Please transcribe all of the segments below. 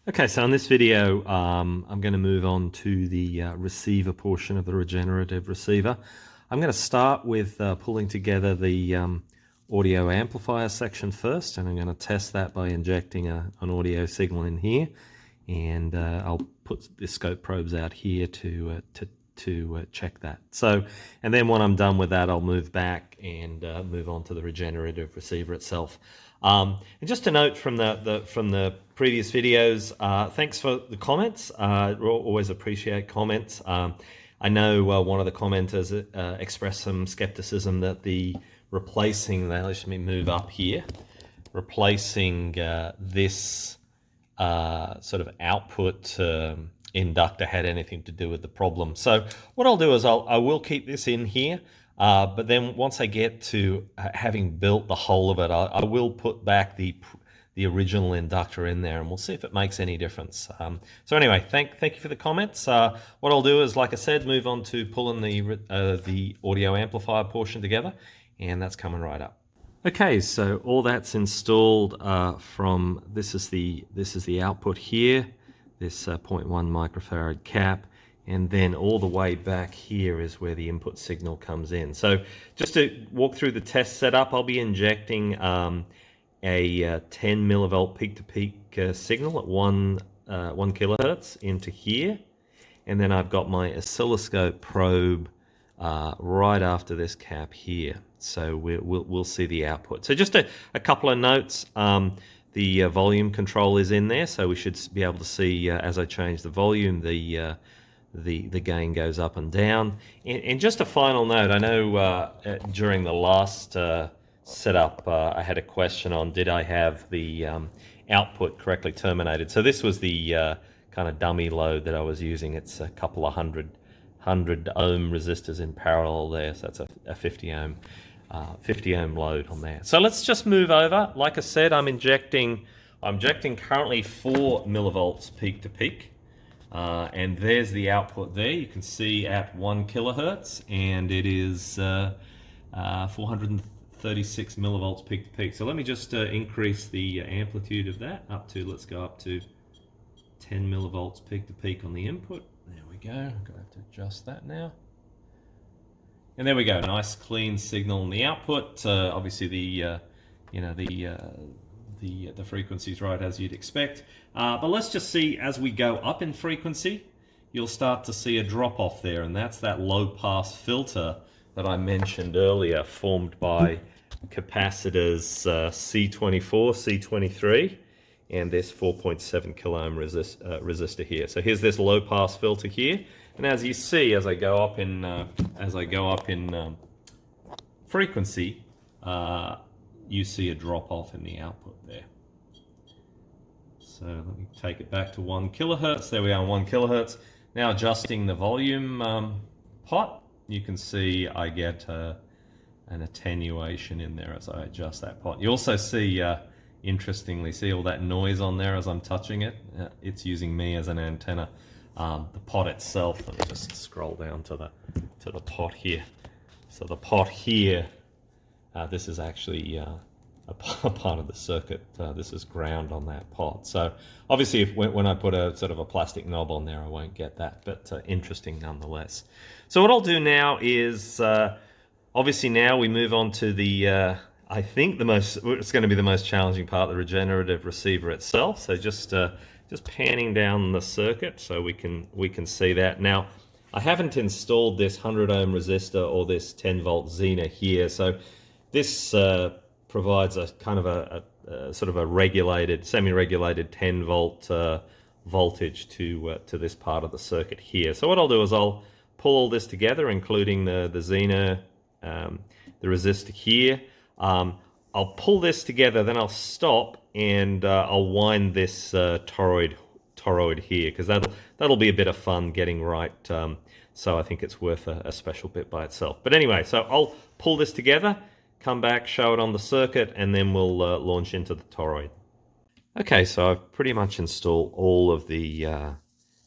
Okay, so in this video, I'm going to move on to the receiver portion of the regenerative receiver. I'm going to start with pulling together the audio amplifier section first, and I'm going to test that by injecting an audio signal in here, and I'll put the scope probes out here to check that. So, and then when I'm done with that, I'll move back and move on to the regenerative receiver itself. And just a note from the previous videos, thanks for the comments. Always appreciate comments. I know one of the commenters expressed some skepticism that the replacing, let me move up here, replacing this sort of output inductor had anything to do with the problem. So what I'll do is I will keep this in here, but then once I get to having built the whole of it, I will put back the original inductor in there, and we'll see if it makes any difference. So anyway, thank you for the comments. What I'll do is, like I said, move on to pulling the audio amplifier portion together, and that's coming right up. Okay, so all that's installed from this is the output here, this 0.1 microfarad cap, and then all the way back here is where the input signal comes in. So just to walk through the test setup, I'll be injecting a 10 millivolt peak-to-peak signal at 1 kilohertz into here, and then I've got my oscilloscope probe right after this cap here. So we'll see the output. So just a couple of notes. The volume control is in there, so we should be able to see as I change the volume, the gain goes up and down. And just a final note, I know during the last setup I had a question on did I have the output correctly terminated. So this was the kind of dummy load that I was using. It's a couple of hundred ohm resistors in parallel there, so that's a 50 ohm load on there. So let's just move over. Like I said, I'm injecting currently 4 millivolts peak to peak, and there's the output there. You can see at 1 kilohertz, and it is 436 millivolts peak to peak. So let me just increase the amplitude of that up to, let's go up to 10 millivolts peak to peak on the input. There we go. I'm going to have to adjust that now. And there we go. Nice clean signal in the output. Obviously the frequency's right as you'd expect. But let's just see, as we go up in frequency, you'll start to see a drop off there, and that's that low pass filter that I mentioned earlier, formed by capacitors C24, C23, and this 4.7 kilo ohm resistor here. So here's this low pass filter here, and as you see, as I go up in frequency, you see a drop off in the output there. So let me take it back to 1 kilohertz. There we are, 1 kilohertz. Now adjusting the volume pot, you can see I get an attenuation in there as I adjust that pot. You also see, interestingly, see all that noise on there as I'm touching it? It's using me as an antenna. The pot itself, let me just scroll down to the pot here. So the pot here, this is actually a part of the circuit. This is ground on that pot. So obviously when I put a sort of a plastic knob on there, I won't get that, but interesting nonetheless. So what I'll do now is, obviously now we move on to the, I think it's going to be the most challenging part, the regenerative receiver itself. So just panning down the circuit so we can see that. Now, I haven't installed this 100 ohm resistor or this 10 volt Zener here. So this provides a kind of a sort of a regulated, semi-regulated 10 volt voltage to this part of the circuit here. So what I'll do is I'll pull all this together, including the Zener, the resistor here. I'll pull this together, then I'll stop and I'll wind this toroid here, because that'll be a bit of fun getting right. So I think it's worth a special bit by itself. But anyway, so I'll pull this together, come back, show it on the circuit, and then we'll launch into the toroid. Okay, so I've pretty much installed all of the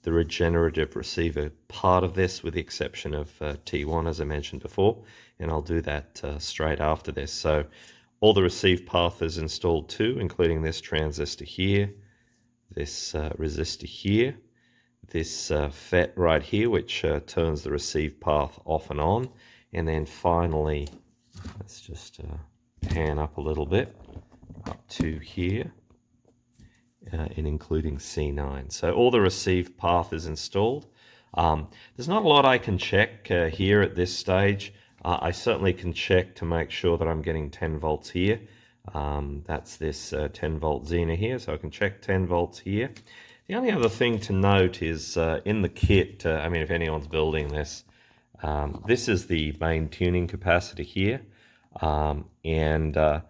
regenerative receiver part of this, with the exception of T1, as I mentioned before, and I'll do that straight after this. So all the receive path is installed too, including this transistor here, this resistor here, this FET right here, which turns the receive path off and on, and then finally, let's just pan up a little bit, up to here, and including C9. So all the receive path is installed. There's not a lot I can check here at this stage. I certainly can check to make sure that I'm getting 10 volts here. That's this 10 volt Xena here, so I can check 10 volts here. The only other thing to note is in the kit, I mean, if anyone's building this, this is the main tuning capacitor here, and the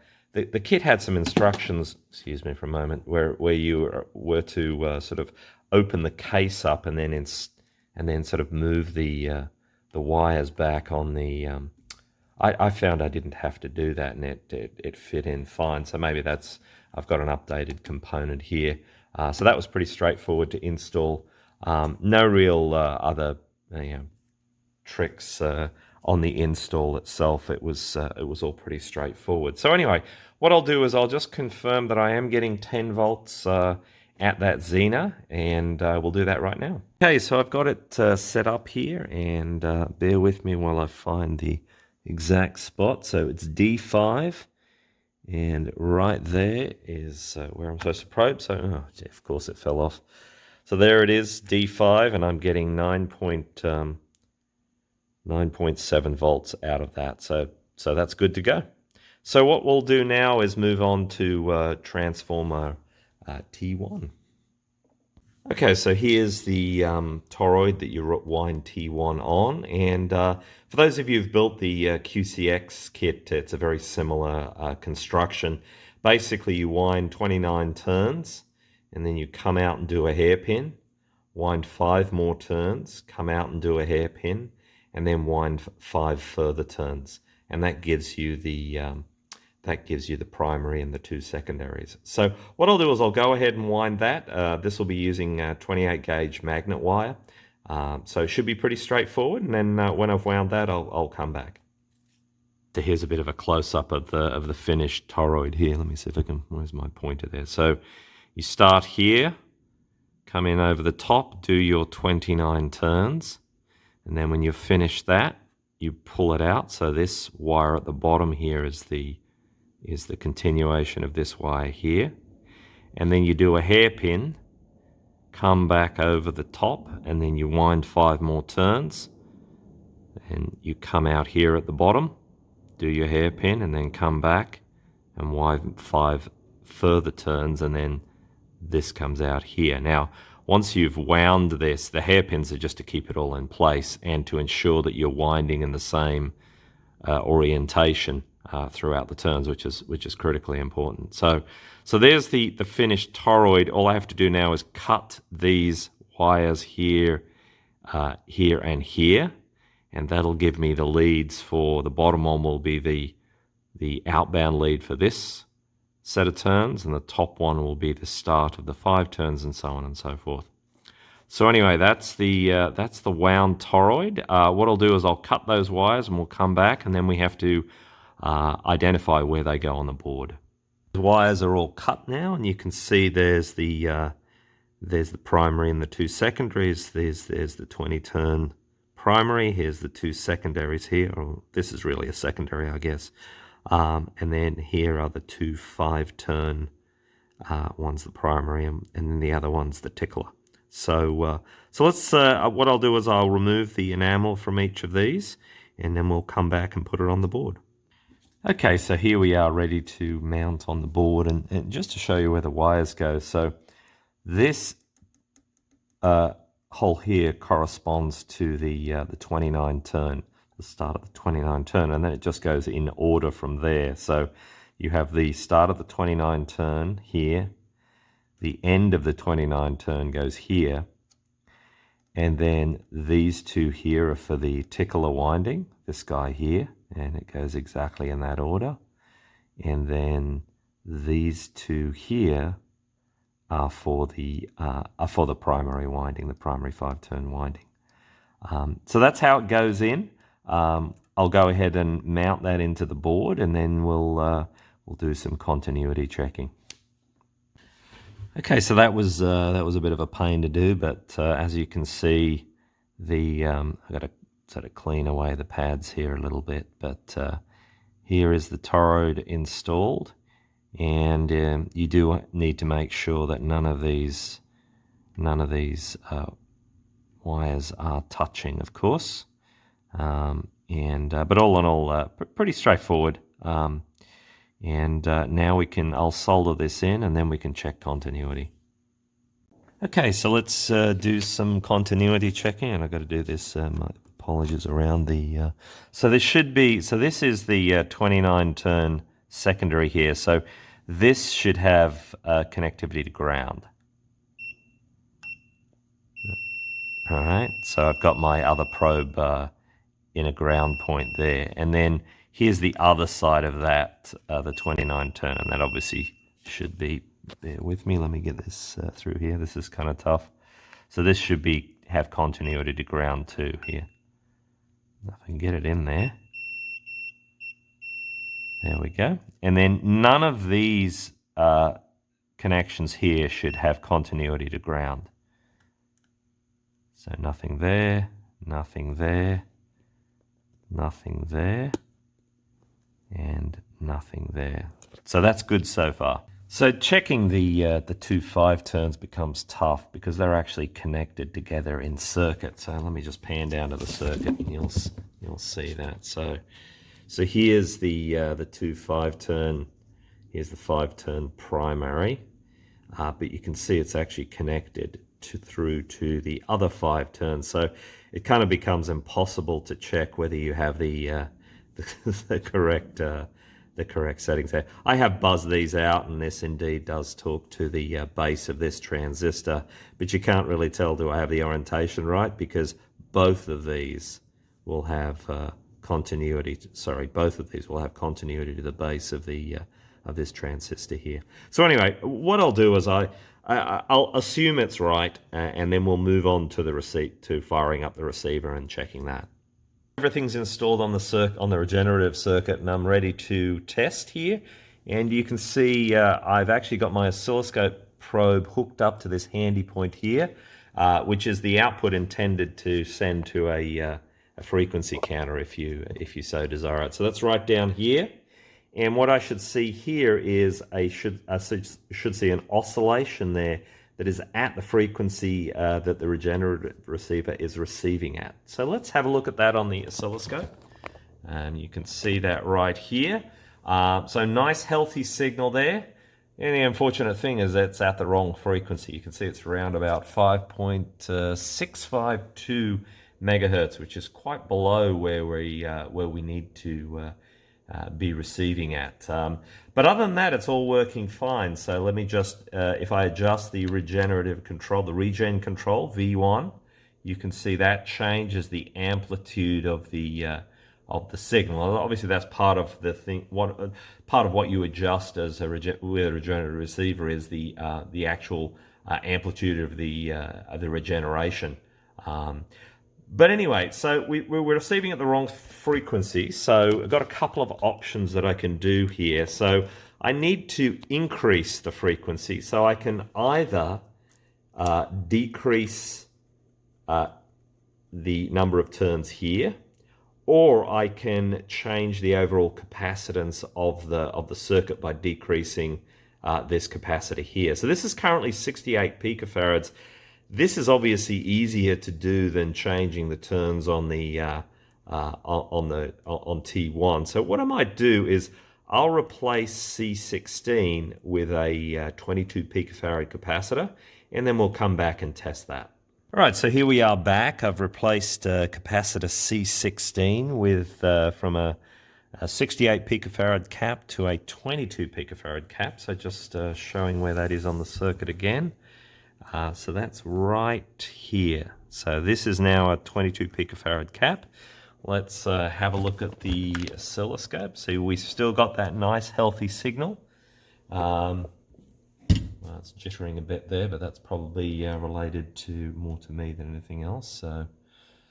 kit had some instructions, excuse me for a moment, where you were to sort of open the case up and then sort of move the wires back on the. I found I didn't have to do that, and it fit in fine. So maybe I've got an updated component here. So that was pretty straightforward to install. No real other tricks on the install itself. It was all pretty straightforward. So anyway, what I'll do is I'll just confirm that I am getting 10 volts at that Xena, and we'll do that right now. Okay, so I've got it set up here, and bear with me while I find the exact spot. So it's D5, and right there is where I'm supposed to probe. So, of course it fell off. So there it is, D5, and I'm getting 9.7 volts out of that. So that's good to go. So what we'll do now is move on to transformer T1. Okay, so here's the toroid that you wind T1 on, and for those of you who've built the QCX kit, it's a very similar construction. Basically, you wind 29 turns, and then you come out and do a hairpin, wind 5 more turns, come out and do a hairpin, and then wind 5 further turns, and that gives you the primary and the 2 secondaries. So what I'll do is I'll go ahead and wind that. This will be using 28 gauge magnet wire. So it should be pretty straightforward. And then when I've wound that, I'll come back. So here's a bit of a close-up of the finished toroid here. Let me see if I can, where's my pointer there? So you start here, come in over the top, do your 29 turns. And then when you've finished that, you pull it out. So this wire at the bottom here is the continuation of this wire here, and then you do a hairpin, come back over the top, and then you wind 5 more turns, and you come out here at the bottom, do your hairpin, and then come back and wind 5 further turns, and then this comes out here. Now once you've wound this, the hairpins are just to keep it all in place and to ensure that you're winding in the same orientation throughout the turns, which is critically important. So there's the finished toroid. All I have to do now is cut these wires here, here, and here, and that'll give me the leads for the bottom one. Will be the outbound lead for this set of turns, and the top one will be the start of the 5 turns, and so on and so forth. So anyway, that's the wound toroid. What I'll do is I'll cut those wires, and we'll come back, and then we have to identify where they go on the board. The wires are all cut now, and you can see there's the primary and the 2 secondaries. There's the 20 turn primary. Here's the 2 secondaries here. Or this is really a secondary, I guess. And then here are the 2 5 turn. One's the primary, and then the other one's the tickler. So let's. What I'll do is I'll remove the enamel from each of these, and then we'll come back and put it on the board. Okay, so here we are ready to mount on the board, and just to show you where the wires go. So this hole here corresponds to the 29 turn, the start of the 29 turn, and then it just goes in order from there. So you have the start of the 29 turn here, the end of the 29 turn goes here, and then these 2 here are for the tickler winding, this guy here, and it goes exactly in that order. And then these 2 here are for the primary winding, the primary 5 turn winding. So that's how it goes in. I'll go ahead and mount that into the board, and then we'll do some continuity checking. Okay, so that was a bit of a pain to do, but as you can see, I got to sort of clean away the pads here a little bit, but here is the torode installed, and you do need to make sure that none of these wires are touching, of course. But all in all, pretty straightforward. Now I'll solder this in, and then we can check continuity. Okay, so let's do some continuity checking, and I've got to do this. My apologies around the. So this is the 29 turn secondary here. So this should have connectivity to ground. All right, so I've got my other probe in a ground point there, and then here's the other side of that, the 29 turn, and that obviously should be, bear with me, let me get this through here. This is kind of tough. So this should have continuity to ground too here. If I can get it in there. There we go. And then none of these connections here should have continuity to ground. So nothing there, nothing there, nothing there, and nothing there. So that's good so far. So checking the 2 5 turns becomes tough because they're actually connected together in circuit. So let me just pan down to the circuit, and you'll see that. So here's the 2 5 turn. Here's the 5 turn primary, but you can see it's actually connected through to the other 5 turns. So it kind of becomes impossible to check whether you have the correct settings there. I have buzzed these out, and this indeed does talk to the base of this transistor, but you can't really tell, do I have the orientation right? Because both of these will have continuity. Both of these will have continuity to the base of this transistor here. So anyway, what I'll do is I'll assume it's right, and then we'll move on to firing up the receiver and checking that. Everything's installed on the regenerative circuit, and I'm ready to test here. And you can see I've actually got my oscilloscope probe hooked up to this handy point here, which is the output intended to send to a frequency counter if you so desire it. So that's right down here. And what I should see here is I should see an oscillation there that is at the frequency that the regenerative receiver is receiving at. So let's have a look at that on the oscilloscope. And you can see that right here. So nice healthy signal there. And the unfortunate thing is it's at the wrong frequency. You can see it's around about 5.652 megahertz, which is quite below where we need to be receiving at. But other than that, it's all working fine. So let me just, if I adjust the regenerative control, the regen control, V1, you can see that changes the amplitude of the signal. Obviously, that's part of the thing. Part of what you adjust with a regenerative receiver is the actual amplitude of the regeneration. But anyway, so we're receiving at the wrong frequency. So I've got a couple of options that I can do here. So I need to increase the frequency. So I can either decrease the number of turns here, or I can change the overall capacitance of the circuit by decreasing this capacitor here. So this is currently 68 picofarads. This is obviously easier to do than changing the turns on T1. So what I might do is I'll replace C16 with a 22 picofarad capacitor, and then we'll come back and test that. All right, so here we are back. I've replaced capacitor C16 with from a 68 picofarad cap to a 22 picofarad cap. So just showing where that is on the circuit again. So that's right here. So this is now a 22 picofarad cap. Let's have a look at the oscilloscope. See, we've still got that nice healthy signal. Well, it's jittering a bit there, but that's probably related more to me than anything else.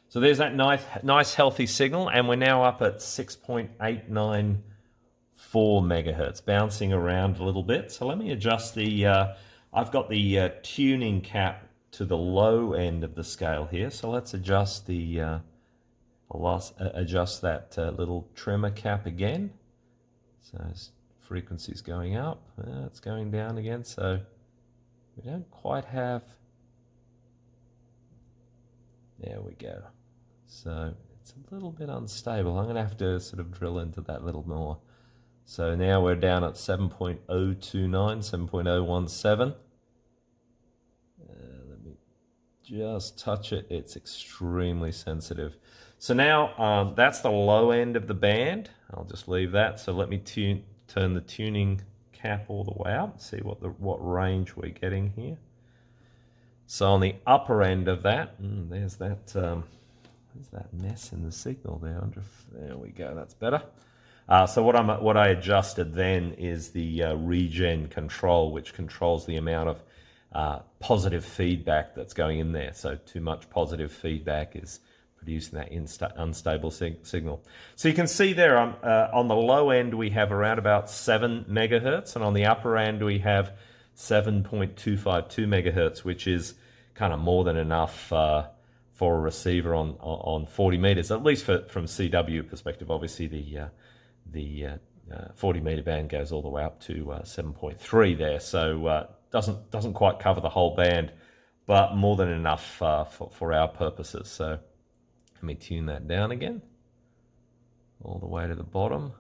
So there's that nice healthy signal, and we're now up at 6.894 megahertz, bouncing around a little bit. So let me adjust the I've got the tuning cap to the low end of the scale here, so let's adjust the adjust that little trimmer cap again. So frequency's going up, it's going down again, so we don't quite have. There we go. So it's a little bit unstable. I'm going to have to sort of drill into that a little more. So now we're down at 7.029, 7.017. Let me just touch it. It's extremely sensitive. So now that's the low end of the band. I'll just leave that. So let me turn the tuning cap all the way up and see what range we're getting here. So on the upper end of that, there's that mess in the signal there. There we go. That's better. So what I adjusted then is the regen control, which controls the amount of positive feedback that's going in there. So too much positive feedback is producing that unstable signal. So you can see there on the low end we have around about 7 megahertz, and on the upper end we have 7.252 megahertz, which is kind of more than enough for a receiver on 40 meters, at least from CW perspective. Obviously the 40 meter band goes all the way up to 7.3 there, so doesn't quite cover the whole band, but more than enough for our purposes. So let me tune that down again, all the way to the bottom.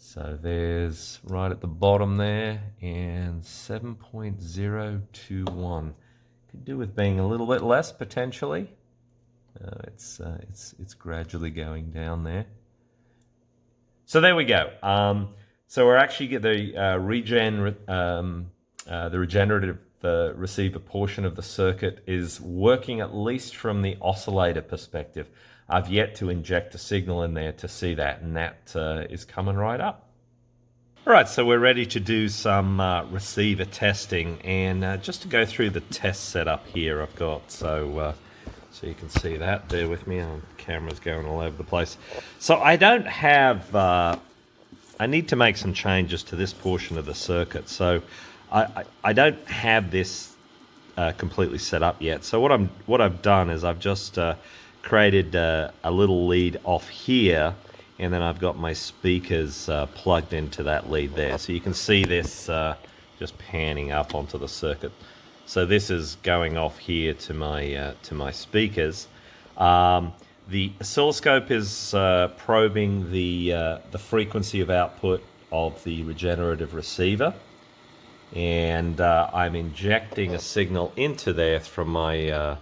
So there's right at the bottom there, and 7.021. Could do with being a little bit less potentially. It's gradually going down there. So there we go. So we're actually get the regenerative receiver portion of the circuit is working, at least from the oscillator perspective. I've yet to inject a signal in there to see that, and that is coming right up. All right, so we're ready to do some receiver testing, and just to go through the test setup here I've got, so you can see that. Bear with me, the camera's going all over the place. So I don't have, I need to make some changes to this portion of the circuit, so I don't have this completely set up yet. So what I've done is I've just created a little lead off here, and then I've got my speakers plugged into that lead there. So you can see this just panning up onto the circuit. So this is going off here to my speakers. The oscilloscope is probing the frequency of output of the regenerative receiver, and I'm injecting a signal into there from my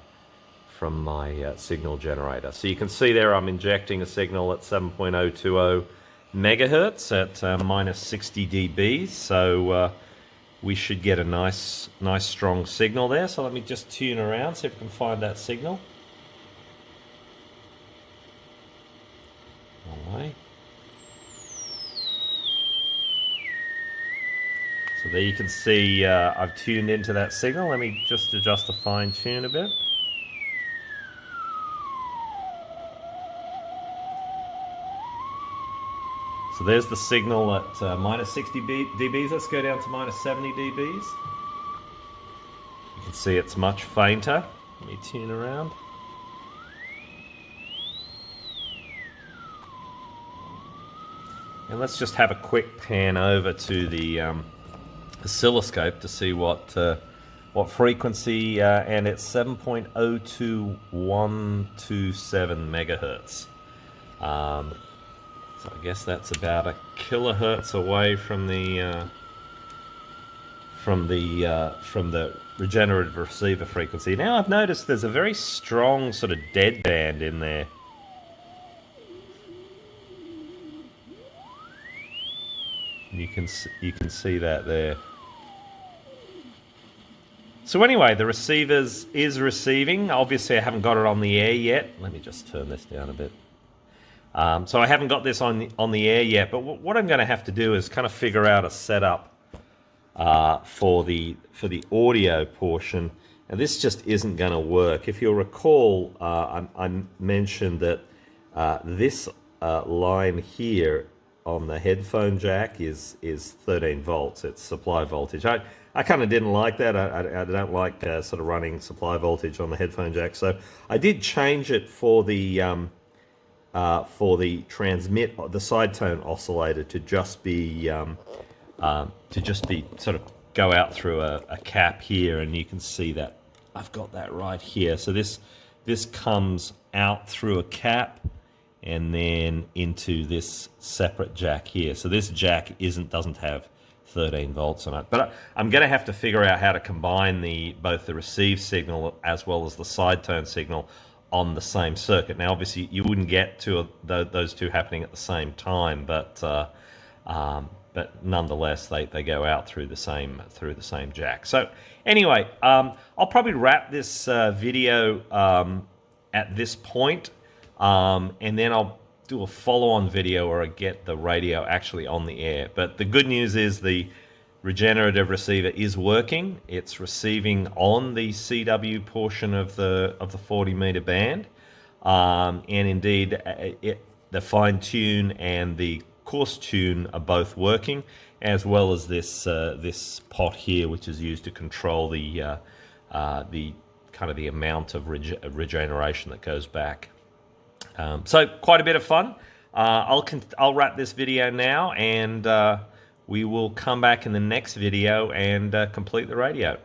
signal generator. So you can see there I'm injecting a signal at 7.020 megahertz at minus 60 dB. So we should get a nice strong signal there. So let me just tune around, see if we can find that signal. All right. So there you can see I've tuned into that signal. Let me just adjust the fine tune a bit. So there's the signal at minus 60 dBs. Let's go down to minus 70 dBs. You can see it's much fainter. Let me tune around. And let's just have a quick pan over to the oscilloscope to see what frequency, and it's 7.02127 megahertz. So I guess that's about a kilohertz away from the regenerative receiver frequency. Now I've noticed there's a very strong sort of dead band in there. You can see that there. So anyway, the receivers is receiving. Obviously I haven't got it on the air yet. Let me just turn this down a bit. So I haven't got this on the air yet, but what I'm going to have to do is kind of figure out a setup for the audio portion, and this just isn't going to work. If you'll recall, I mentioned that this line here on the headphone jack is 13 volts. It's supply voltage. I kind of didn't like that. I don't like sort of running supply voltage on the headphone jack. So I did change it for the the side tone oscillator to just be sort of go out through a cap here, and you can see that I've got that right here. So this comes out through a cap and then into this separate jack here. So this jack doesn't have 13 volts on it, but I'm going to have to figure out how to combine both the receive signal as well as the side tone signal on the same circuit. Now, obviously, you wouldn't get those two happening at the same time, but nonetheless, they go out through the same jack. So anyway, I'll probably wrap this video at this point, and then I'll do a follow-on video where I get the radio actually on the air. But the good news is the regenerative receiver is working. It's receiving on the CW portion of the 40-meter band, and indeed the fine tune and the coarse tune are both working, as well as this pot here, which is used to control the kind of the amount of regeneration that goes back. So quite a bit of fun. I'll wrap this video now, and we will come back in the next video and complete the radio.